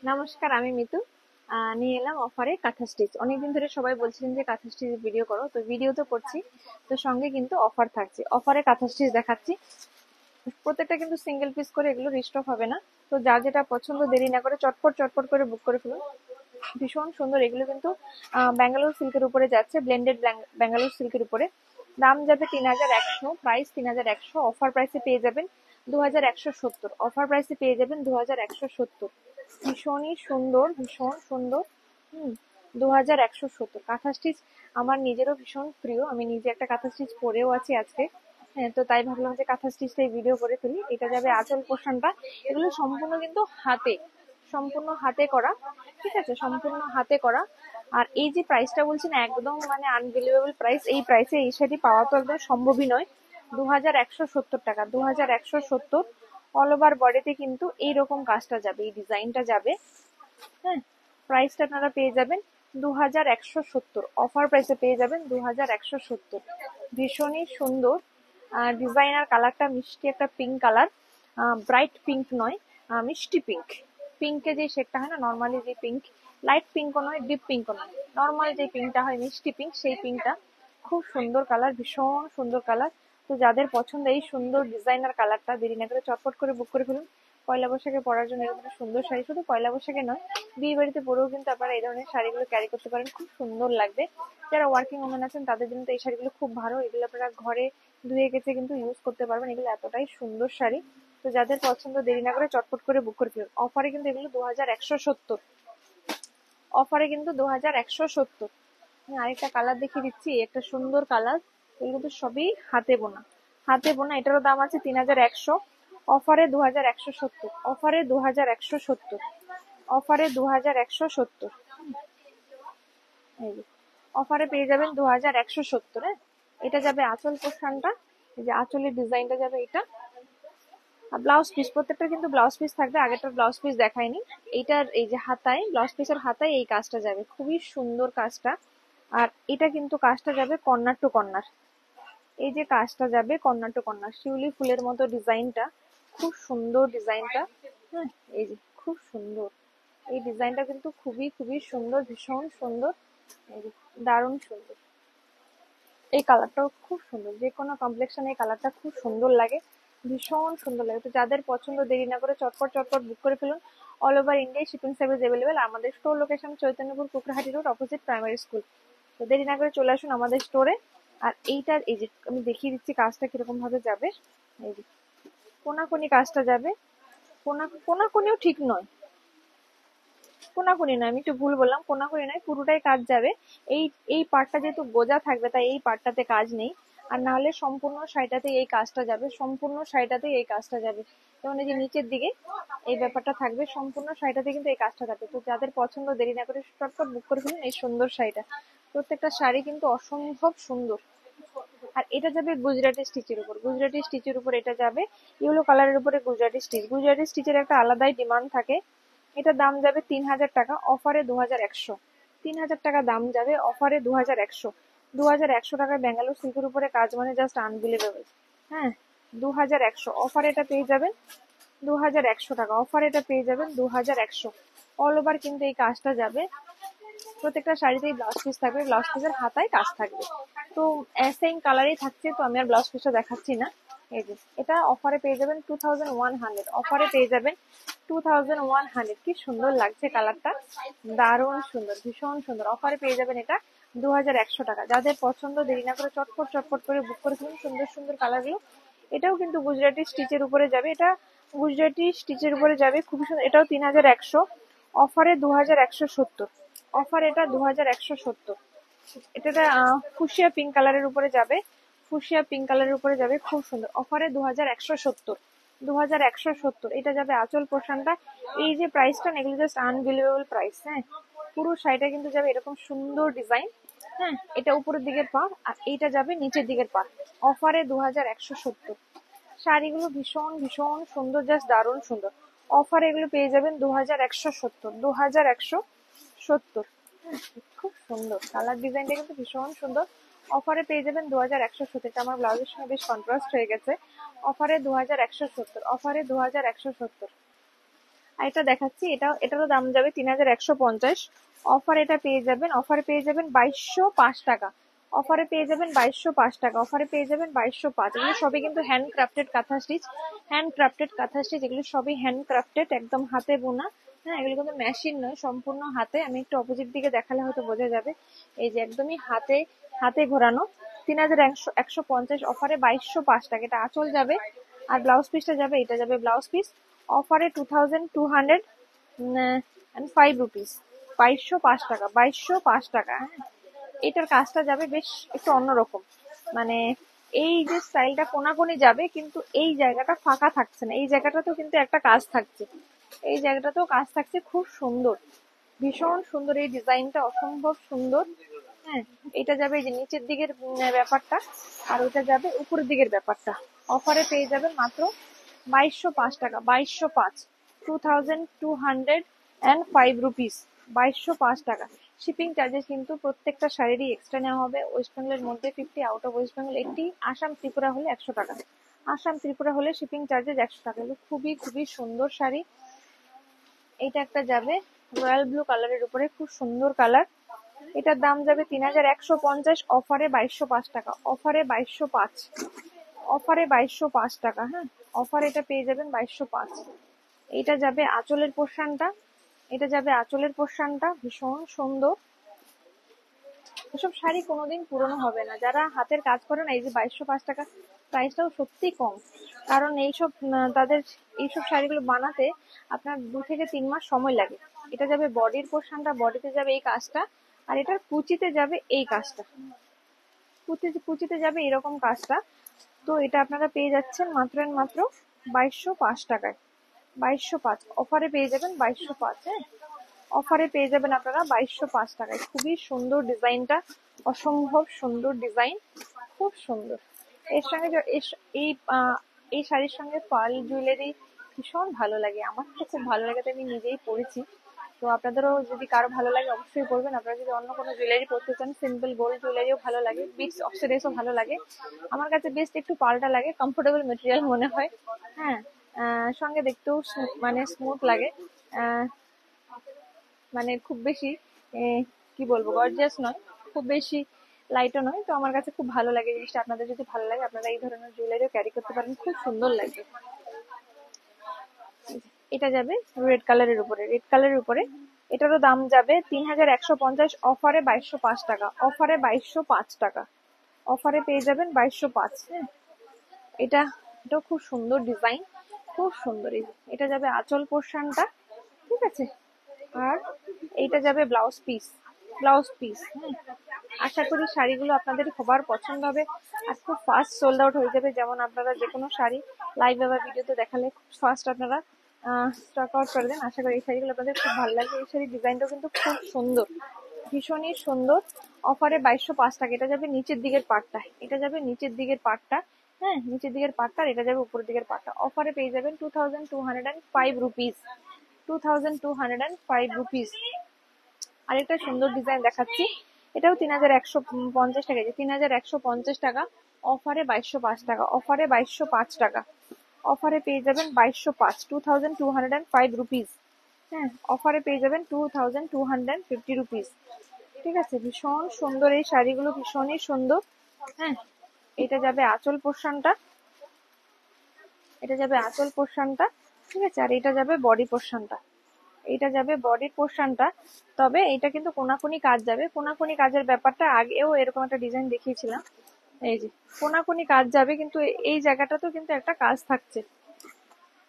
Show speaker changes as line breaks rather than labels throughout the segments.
নমস্কার, আমি মিতু। নিয়ে এলাম অফারে কাঁথা স্টিচ। অনেকদিন ধরে সবাই বলছিলেন যে কাঁথা স্টিচ ভিডিও করো, তো ভিডিও তো করছি। তো সঙ্গে কিন্তু অফার থাকছে, অফারে কাঁথা স্টিচ দেখাচ্ছি। প্রত্যেকটা কিন্তু সিঙ্গেল পিস করে, এগুলো রিস্টক হবে না। তো যার যেটা পছন্দ দেরি না করে চটপট চটপট করে বুক করে ফেলুন। ভীষণ সুন্দর, এগুলো কিন্তু ব্যাঙ্গালোর সিল্কের উপরে যাচ্ছে, ব্লেন্ডেড ব্যাঙ্গালোর সিল্কের উপরে। দাম যাবে ৩,১০০, প্রাইস ৩,১০০। অফার প্রাইসে পেয়ে যাবেন ২,১৭০। অফার প্রাইসে পেয়ে যাবেন ২,১৭০। ভীষণই সুন্দর, ভীষণ সুন্দর। ২,১৭০ কাঁথা স্টিচ আমার নিজেরও ভীষণ প্রিয়। আমি নিজে একটা কাঁথা স্টিচ পরেও আছি আজকে। হ্যাঁ, তো তাই ভাবলাম যে কাঁথা স্টিচটাই ভিডিও করে ফেলি। এটা যাবে আঁচল পোর্শনটা। এগুলো সম্পূর্ণ কিন্তু হাতে, সম্পূর্ণ হাতে করা। ঠিক আছে, সম্পূর্ণ হাতে করা। আর এই যে প্রাইসটা বলছি না, একদম মানে আনবিলিভেবল প্রাইস। এই প্রাইসে এই শাড়ি পাওয়া তো একদম সম্ভবই নয়। ২,১৭০ টাকা, ২,১৭০। অল ওভার বডিতে কিন্তু এইরকম কাজটা যাবে, এই ডিজাইনটা যাবে। হ্যাঁ, প্রাইসটা আপনারা পেয়ে যাবেন ২,১৭০। অফার প্রাইসে পেয়ে যাবেন ২,১৭০। ভীষণই সুন্দর। ডিজাইনার কালারটা মিষ্টি একটা পিঙ্ক কালার, ব্রাইট পিঙ্ক নয়, মিষ্টি পিঙ্ক। পিঙ্কে যে শেডটা হয় না, নর্মালি যে পিঙ্ক, লাইট পিঙ্কও নয়, ডিপ পিঙ্কও নয়, নর্মাল যে পিঙ্কটা হয় মিষ্টি পিঙ্ক, সেই পিঙ্কটা। খুব সুন্দর কালার, ভীষণ সুন্দর কালার। তো যাদের পছন্দ এই সুন্দর ডিজাইনার কালারটা, দেরি না করে চটপট করে বুক করে ফেলুন। পয়লা বৈশাখে পরার জন্য এরকম একটা সুন্দর শাড়ি। শুধু পয়লা বৈশাখে নয়, বিয়ে বাড়িতে পরেও কিন্তু আপনারা এই ধরনের শাড়িগুলো ক্যারি করতে পারেন, খুব সুন্দর লাগবে। যারা ওয়ার্কিং ওমেন আছেন তাদের জন্য তো এই শাড়িগুলো খুব ভালো। এগুলো আপনারা ঘরে ধুয়ে গেছে কিন্তু ইউজ করতে পারবেন, এগুলো এতটাই সুন্দর শাড়ি। তো যাদের পছন্দ দেরি না করে চটপট করে বুক করে ফেলুন। অফারে কিন্তু এগুলো ২,১৭০। অফারে কিন্তু ২,১৭০। আমি আরেকটা কালার দেখিয়ে দিচ্ছি, একটা সুন্দর কালার। এগুলো তো সবই হাতে বোনা, হাতে বোনা। এটারও দাম আছে ৩,১০০। অফারে ২,১৭০। অফারে ২,১৭০। অফারে ২,১৭০। এই যে অফারে পেয়ে যাবেন ২,১৭০। হ্যাঁ, এটা যাবে আঁচল পোর্শনটা। এই যে আঁচলের ডিজাইনটা যাবে এটা। আর ব্লাউজ পিস, প্রত্যেকটা কিন্তু ব্লাউজ পিস থাকবে। আগেরটার ব্লাউজ পিস দেখায়নি। এইটার এই যে হাতায়, ব্লাউজ পিসের হাতায় এই কাজটা যাবে, খুবই সুন্দর কাজটা। আর এটা কিন্তু কাজটা যাবে কর্নার টু কর্নার। এই যে কাজটা যাবে কর্নার টু কর্নার, শিউলি ফুলের মতো ডিজাইনটা, খুব সুন্দর ডিজাইনটা। হ্যাঁ, এই যে খুব সুন্দর এই ডিজাইনটা, কিন্তু খুবই খুবই সুন্দর, ভীষণ সুন্দর। এই যে দারুণ সুন্দর। এই কালারটাও খুব সুন্দর, যে কোনো কমপ্লেক্সনে এই কালারটা খুব সুন্দর লাগে, ভীষণ সুন্দর লাগে। তো যাদের পছন্দ দেরি না করে চটপট চটপট বুক করে ফেলুন। অল ওভার ইন্ডিয়ায় শিপিং সার্ভিস অ্যাভেলেবেল। আমাদের store location Chaitanyapur Kukrahati road, opposite primary school. তো দেরি না করে চলে আসুন আমাদের স্টোরে। আর এইটার এই যে আমি দেখিয়ে দিচ্ছি কাজটা কিরকম ভাবে যাবে। এই যে কোনাকুনি কাজটা যাবে, কোনাকুনিও ঠিক নয়, কোনাকুনি নয়, আমি একটু ভুল বললাম, কোনাকুনি নয়, পুরোটাই কাজ যাবে। এই এই পার্টটা যেহেতু গোজা থাকবে তাই এই পার্টটাতে কাজ নেই। আর না হলে সম্পূর্ণ শাড়িটাতে এই কাজটা যাবে, সম্পূর্ণ শাড়িটাতে এই কাজটা যাবে। যেমন এই যে নিচের দিকে এই ব্যাপারটা থাকবে, সম্পূর্ণ শাড়িটাতে কিন্তু এই কাজটা যাবে। তো যাদের পছন্দ দেরি না করে চটপট বুক করে ফেলুন এই সুন্দর শাড়িটা। প্রত্যেকটা শাড়ি কিন্তু অসম্ভব সুন্দর। আর এটা যাবে গুজরাটি স্টিচের উপর, গুজরাটি স্টিচের উপর এটা যাবে। ইয়েলো কালারের উপরে গুজরাটি স্টিচ, গুজরাটি স্টিচের একটা আলাদাই ডিমান্ড থাকে। এটার দাম যাবে ৩,০০০ টাকা, অফারে ২,১০০। ৩,০০০ টাকা দাম যাবে, অফারে ২,১০০। ২,১০০ টাকায় ব্যাঙ্গালোর সিল্কের উপরে কাজ মানে জাস্ট আনবিলিভেবল। হ্যাঁ, ২,১০০। অফারে এটা পেয়ে যাবেন ২,১০০ টাকা। অফারে এটা পেয়ে যাবেন ২,১০০। অল ওভার কিন্তু এই কাজটা যাবে। প্রত্যেকটা শাড়িতেই ব্লাউজ পিস থাকবে, ব্লাউজ পিসের হাতায় কাজ থাকবে। তো সেম কালারই থাকছে, তো আমি আর ব্লাউজ পিসটা দেখাচ্ছি না। এই যে এটা অফারে পেয়ে যাবেন 2,100। অফারে পেয়ে যাবেন 2,100। কি সুন্দর লাগছে কালারটা, দারুণ সুন্দর, ভীষণ সুন্দর। অফারে পেয়ে যাবেন এটা ২,১০০ টাকা। যাদের পছন্দ দেরি না করে চটপট চটপট করে বুক করে ফেলুন সুন্দর সুন্দর কালারগুলো। এটাও কিন্তু গুজরাটি স্টিচের উপরে যাবে, এটা গুজরাটি স্টিচের উপরে যাবে, খুবই সুন্দর। এটাও ৩,১০০। অফারে ২,১৭০। অফার এটা ২,১৭০। এটা ফুসিয়া পিঙ্ক কালারের উপরে যাবে, ফুসিয়া পিঙ্ক কালারের উপরে যাবে, খুব সুন্দর। অফারে ২,১৭০। ২,১৭০। এটা যাবে আঁচল পোর্শনটা। এই যে প্রাইসটা না, এগুলো জাস্ট আনবিলিভেবল প্রাইস। হ্যাঁ, পুরো শাড়িটা কিন্তু যাবে এরকম সুন্দর ডিজাইন। হ্যাঁ, এটা উপরের দিকের পার আর এইটা যাবে নিচের দিকের পার। অফারে ২,১৭০। শাড়িগুলো ভীষণ ভীষণ সুন্দর, জাস্ট দারুণ সুন্দর। অফারে এগুলো পেয়ে যাবেন ২,১৭০। ২,১৭০। খুব সুন্দর কালার, ডিজাইনটা কিন্তু ভীষণ সুন্দর। অফারে পেয়ে যাবেন ২,১৭০। এটা আমার ব্লাউজের সঙ্গে বেশ কন্ট্রাস্ট হয়ে গেছে। অফারে ২,১৭০। অফারে ২,১৭০। আর এটা দেখাচ্ছি, এটারও দাম যাবে 3150। অফার এটা পেয়ে যাবেন, অফারে পেয়ে যাবেন 2205 টাকা। অফারে পেয়ে যাবেন 2205 টাকা। অফারে পেয়ে যাবেন 2205। এগুলো সবই কিন্তু হ্যান্ড ক্রাফটেড কাঁথা স্টিচ, হ্যান্ড ক্রাফটেড কাঁথা স্টিচ। এগুলো সবই হ্যান্ড ক্রাফটেড, একদম হাতে বোনা। হ্যাঁ, এগুলো কিন্তু মেশিন নয়, সম্পূর্ণ হাতে। আমি একটু অপোজিট দিকে দেখালে হয়তো বোঝা যাবে। এই যে একদমই হাতে হাতে ঘোরানো। 3150। অফারে 2205 টাকা। এটা আঁচল যাবে, আর ব্লাউজ পিসটা যাবে, এটা যাবে ব্লাউজ পিস। অফারে 2205 রুপিস। 2205 টাকা, 2205 টাকা। হ্যাঁ, এটার কাজটা যাবে বেশ একটু অন্যরকম। মানে এই যে স্টাইলটা কোনাকুনি যাবে, কিন্তু এই জায়গাটা ফাঁকা থাকছে না। এই জায়গাটাতেও কিন্তু একটা কাজ থাকছে, এই জায়গাটাতেও কাজ থাকছে। খুব সুন্দর, ভীষণ সুন্দর এই ডিজাইনটা, অসম্ভব সুন্দর। হ্যাঁ, এটা যাবে এই যে নিচের দিকের ব্যাপারটা, আর ওটা যাবে উপরের দিকের ব্যাপারটা। অফারে পেয়ে যাবেন মাত্র 2205 টাকা। 2205, 2205 রুপিস। 2205 টাকা। শিপিং চার্জেস কিন্তু প্রত্যেকটা শাড়িরই এক্সট্রা নেওয়া হবে। ওয়েস্ট বেঙ্গলের মধ্যে 50, out of West Bengal 80, Assam Tripura হলে 100 টাকা। আসাম ত্রিপুরা হলে শিপিং চার্জেস 100 টাকা। এগুলো খুবই খুবই সুন্দর শাড়ি। এটা একটা যাবে রয়্যাল ব্লু কালারের উপরে, খুব সুন্দর কালার। এটার দাম যাবে 3150। অফারে 2205 টাকা। অফারে 2205। অফারে 2205 টাকা। হ্যাঁ, অফার এটা পেয়ে যাবেন 2205। এটা যাবে আঁচলের পোর্শনটা, এটা যাবে আঁচলের পোর্শনটা, ভীষণ সুন্দর। এসব শাড়ি কোনোদিন পুরনো হবে না। যারা হাতের কাজ করে না, এই যে 2205 টাকা প্রাইসটাও সত্যি কম। কারণ এইসব তাদের এইসব শাড়িগুলো বানাতে আপনার 2 থেকে 3 মাস সময় লাগে। এটা যাবে বডির পোর্শনটা, বডিতে যাবে এই কাজটা, আর এটার কুচিতে যাবে এই কাজটা, কুচিতে যাবে এরকম কাজটা। তো এটা আপনারা পেয়ে যাচ্ছেন মাত্র মাত্র 2205 টাকায়। 2205। অফারে পেয়ে যাবেন 2205। হ্যাঁ, অফারে পেয়ে যাবেন আপনারা 2205 টাকায়। খুবই সুন্দর ডিজাইনটা, অসম্ভব সুন্দর ডিজাইন, খুব সুন্দর। এর সঙ্গে এই শাড়ির সঙ্গে পার্ল জুয়েলারি ভীষণ ভালো লাগে। আমার তো খুব ভালো লাগে, তাই আমি নিজেই পরেছি। তো আপনাদেরও যদি কারো ভালো লাগে অবশ্যই পরবেন। আপনারা যদি অন্য কোনো জুয়েলারি পরতে চান, সিম্পল গোল্ড জুয়েলারিও ভালো লাগে, বিটস অক্সিডাইজও ভালো লাগে। আমার কাছে বেস্ট একটু পার্লটা লাগে, কমফোর্টেবল মেটেরিয়াল মনে হয়। হ্যাঁ, সঙ্গে দেখতেও মানে স্মুথ লাগে। আহ মানে খুব বেশি কি বলবো, গর্জিয়াস নয়, খুব বেশি লাইটও নয়। তো আমার কাছে খুব ভালো লাগে জিনিসটা। আপনাদের যদি ভালো লাগে আপনারা এই ধরনের জুয়েলারিও ক্যারি করতে পারেন, খুব সুন্দর লাগবে। এটা যাবে রেড কালারের উপরে, রেড কালারের উপরে। এটারও দাম যাবে 3150। অফারে 2205 টাকা। অফারে 2205 টাকা। অফারে পেয়ে যাবেন 2205। হ্যাঁ, এটাও খুব সুন্দর ডিজাইন, খুব সুন্দর। এটা যাবে আঁচল পোর্শনটা, ঠিক আছে। আর এইটা যাবে ব্লাউজ পিস, ব্লাউজ পিস। হ্যাঁ, আশা করি শাড়িগুলো আপনাদের সবার পছন্দ হবে, আর খুব ফাস্ট সোল্ড আউট হয়ে যাবে। যেমন আপনারা যে কোনো শাড়ি লাইভ বা ভিডিওতে দেখালে খুব ফাস্ট আপনারা স্টক আউট করে দেন। আশা করি এই শাড়িগুলো আপনাদের খুব ভালো লাগবে। এই শাড়ির ডিজাইনটাও কিন্তু খুব সুন্দর, ভীষণই সুন্দর। অফারে 2205 টাকা। এটা যাবে নিচের দিকের পাটটা, এটা যাবে নিচের দিকের পাটটা। হ্যাঁ, নিচের দিকের পাটটা, আর এটা যাবে উপরের দিকের পাটটা। অফারে পেয়ে যাবেন 2205 রুপিস। 2205 রুপিস। আরেকটা সুন্দর ডিজাইন দেখাচ্ছি, এটাও 3150 টাকা। 3150 টাকা। অফারে 2205 টাকা। অফারে 2205 টাকা। অফারে পেয়ে যাবেন 2205, 2205 রুপিস। হ্যাঁ, অফারে পেয়ে যাবেন 2250 রুপিস। ঠিক আছে, ভীষণ সুন্দর এই শাড়িগুলো, ভীষণই সুন্দর। হ্যাঁ, এটা যাবে আঁচল পোর্শনটা, এটা যাবে আঁচল পোর্শনটা, ঠিক আছে। আর এটা যাবে বডি পোর্শনটা, এটা যাবে বডির পোর্শনটা। তবে এটা কিন্তু কোনাকুনি কাজ যাবে। কোনাকুনি কাজের ব্যাপারটা আগেও এরকম একটা ডিজাইন দেখিয়েছিলাম। এই যে কোনাকুনি কাজ যাবে, কিন্তু এই জায়গাটাতেও কিন্তু একটা কাজ থাকছে।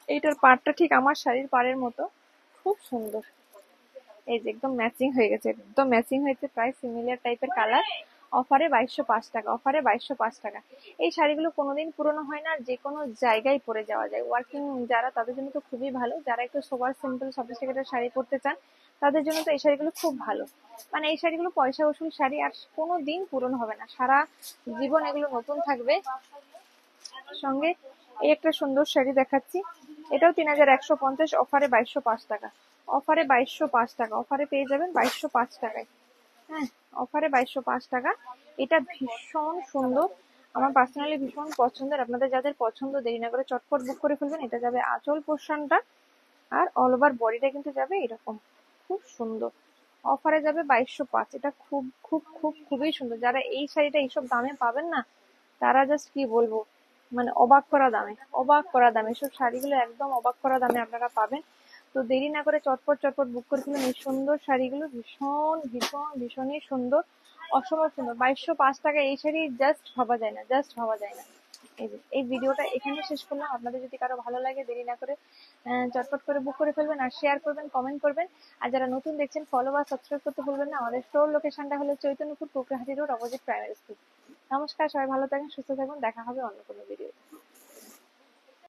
এইটার পাড়টা ঠিক আমার শাড়ির পাড়ের মতো, খুব সুন্দর। এই যে একদম ম্যাচিং হয়ে গেছে, একদম ম্যাচিং হয়েছে, প্রায় সিমিলার টাইপের কালার। অফারে 2205 টাকা। অফারে 2205 টাকা। এই শাড়িগুলো কোনোদিন পুরনো হয় না, আর যে কোনো জায়গায় পরে যাওয়া যায়। ওয়ার্কিং যারা, তাদের জন্য তো খুবই ভালো। যারা একটু সোবার সিম্পল সফিস্টিকেটেড শাড়ি পরতে চান, তাদের জন্য তো এই শাড়িগুলো খুব ভালো। মানে এই শাড়িগুলো পয়সা উসুল শাড়ি, আর কোনো দিন পুরনো হবে না, সারা জীবন এগুলো নতুন থাকবে। সঙ্গে এই একটা সুন্দর শাড়ি দেখাচ্ছি, এটাও 3150। অফারে 2205 টাকা। অফারে 2205 টাকা। অফারে পেয়ে যাবেন 2205 টাকায়। হ্যাঁ, অফারে 2205 টাকা। এটা ভীষণ সুন্দর, আমার পার্সোনালি ভীষণ পছন্দের। আপনাদের যাদের পছন্দ, দেরি না করে চটপট বুক করে ফেলবেন। এটা যাবে আঁচল পোর্শনটা, আর অল ওভার বডিটা কিন্তু যাবে এরকম, খুব সুন্দর। অফারে যাবে 2205। এটা খুব খুব খুব খুবই সুন্দর। যারা এই শাড়িটা এইসব দামে পাবেন না, তারা জাস্ট কি বলবো, মানে অবাক করা দামে, অবাক করা দামে। এসব শাড়িগুলো একদম অবাক করা দামে আপনারা পাবেন। তো দেরি না করে চটপট চটপট বুক করে ফেলুন এই সুন্দর শাড়িগুলো। ভীষণ ভীষণ ভীষণই সুন্দর, অসম্ভব সুন্দর। 2205 এই শাড়ি জাস্ট ভাবা যায় না, জাস্ট ভাবা যায় না। এই ভিডিওটা এখানে শেষ করলাম। আপনাদের যদি কারো ভালো লাগে, দেরি না করে চটপট করে বুক করে ফেলবেন, আর শেয়ার করবেন, কমেন্ট করবেন। আর যারা নতুন দেখছেন, ফলো বা সাবস্ক্রাইব করতে ভুলবেন না। আমাদের স্টোর লোকেশনটা হলো Chaitanyapur, Kokrahati road, opposite primary school. নমস্কার, সবাই ভালো থাকবেন, সুস্থ থাকবেন। দেখা হবে অন্য কোনো ভিডিও।